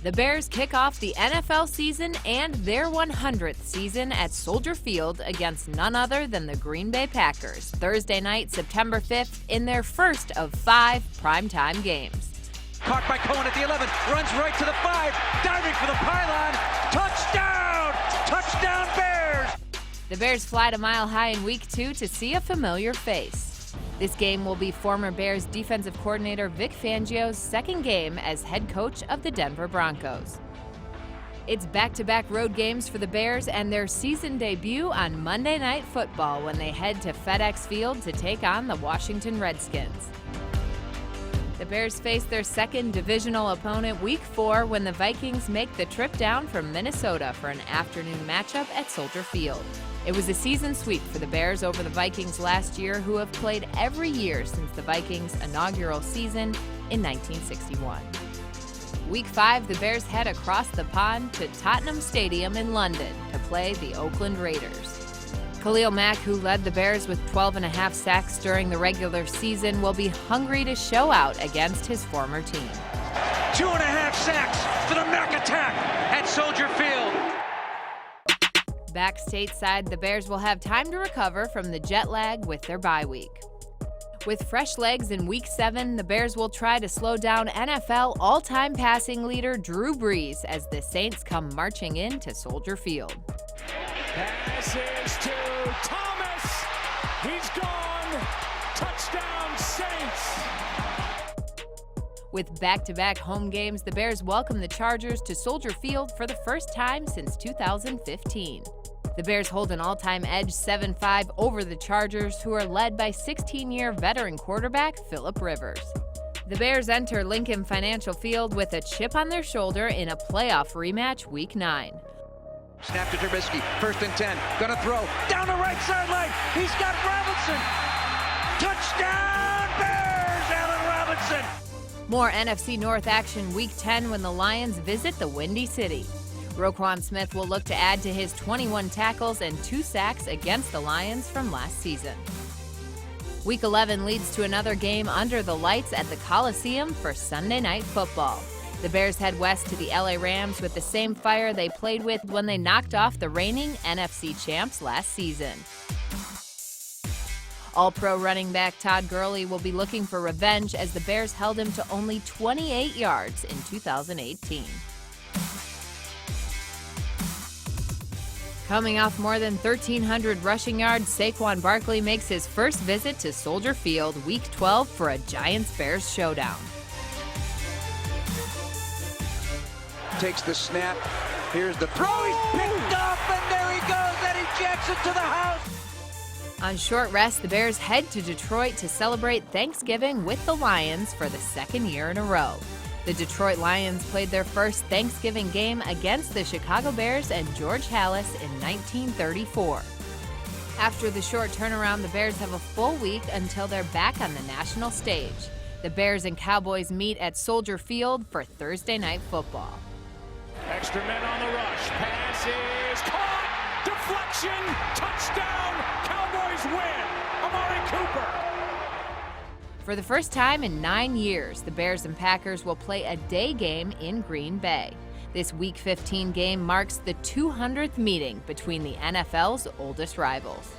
The Bears kick off the NFL season and their 100th season at Soldier Field against none other than the Green Bay Packers, Thursday night, September 5th, in their first of 5 primetime games. Caught by Cohen at the 11, runs right to the 5, diving for the pylon, touchdown! Touchdown Bears! The Bears fly to Mile High in Week 2 to see a familiar face. This game will be former Bears defensive coordinator Vic Fangio's second game as head coach of the Denver Broncos. It's back-to-back road games for the Bears and their season debut on Monday Night Football when they head to FedEx Field to take on the Washington Redskins. The Bears face their second divisional opponent Week 4 when the Vikings make the trip down from Minnesota for an afternoon matchup at Soldier Field. It was a season sweep for the Bears over the Vikings last year, who have played every year since the Vikings' inaugural season in 1961. Week 5, the Bears head across the pond to Tottenham Stadium in London to play the Oakland Raiders. Khalil Mack, who led the Bears with 12.5 sacks during the regular season, will be hungry to show out against his former team. 2.5 sacks for the Mack attack at Soldier Field. Back stateside, the Bears will have time to recover from the jet lag with their bye week. With fresh legs in Week 7, the Bears will try to slow down NFL all-time passing leader Drew Brees as the Saints come marching into Soldier Field. Passes to Thomas. He's gone. Touchdown, Saints. With back-to-back home games, the Bears welcome the Chargers to Soldier Field for the first time since 2015. The Bears hold an all-time edge 7-5 over the Chargers, who are led by 16-year veteran quarterback Phillip Rivers. The Bears enter Lincoln Financial Field with a chip on their shoulder in a playoff rematch Week 9. Snap to Trubisky, 1st and 10, gonna throw, down the right sideline, he's got Robinson! Touchdown Bears, Allen Robinson! More NFC North action Week 10 when the Lions visit the Windy City. Roquan Smith will look to add to his 21 tackles and 2 sacks against the Lions from last season. Week 11 leads to another game under the lights at the Coliseum for Sunday Night Football. The Bears head west to the LA Rams with the same fire they played with when they knocked off the reigning NFC champs last season. All-Pro running back Todd Gurley will be looking for revenge as the Bears held him to only 28 yards in 2018. Coming off more than 1,300 rushing yards, Saquon Barkley makes his first visit to Soldier Field Week 12 for a Giants-Bears showdown. Takes the snap, here's the throw, he's picked off, and there he goes, Eddie Jackson to the house! On short rest, the Bears head to Detroit to celebrate Thanksgiving with the Lions for the second year in a row. The Detroit Lions played their first Thanksgiving game against the Chicago Bears and George Halas in 1934. After the short turnaround, the Bears have a full week until they're back on the national stage. The Bears and Cowboys meet at Soldier Field for Thursday Night Football. Extra men on the rush. Pass is caught. Deflection. Touchdown. Cowboys win. Amari Cooper. For the first time in 9 years, the Bears and Packers will play a day game in Green Bay. This Week 15 game marks the 200th meeting between the NFL's oldest rivals.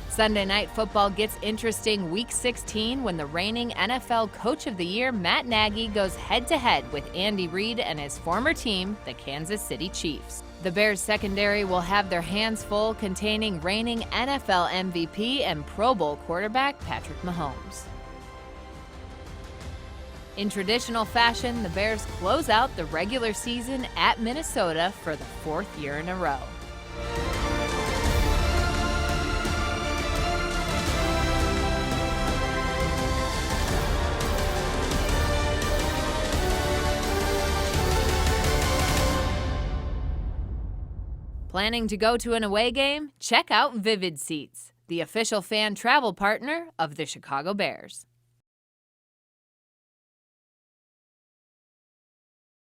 Sunday Night Football gets interesting Week 16 when the reigning NFL Coach of the Year, Matt Nagy, goes head-to-head with Andy Reid and his former team, the Kansas City Chiefs. The Bears secondary will have their hands full containing reigning NFL MVP and Pro Bowl quarterback Patrick Mahomes. In traditional fashion, the Bears close out the regular season at Minnesota for the 4th year in a row. Planning to go to an away game? Check out Vivid Seats, the official fan travel partner of the Chicago Bears.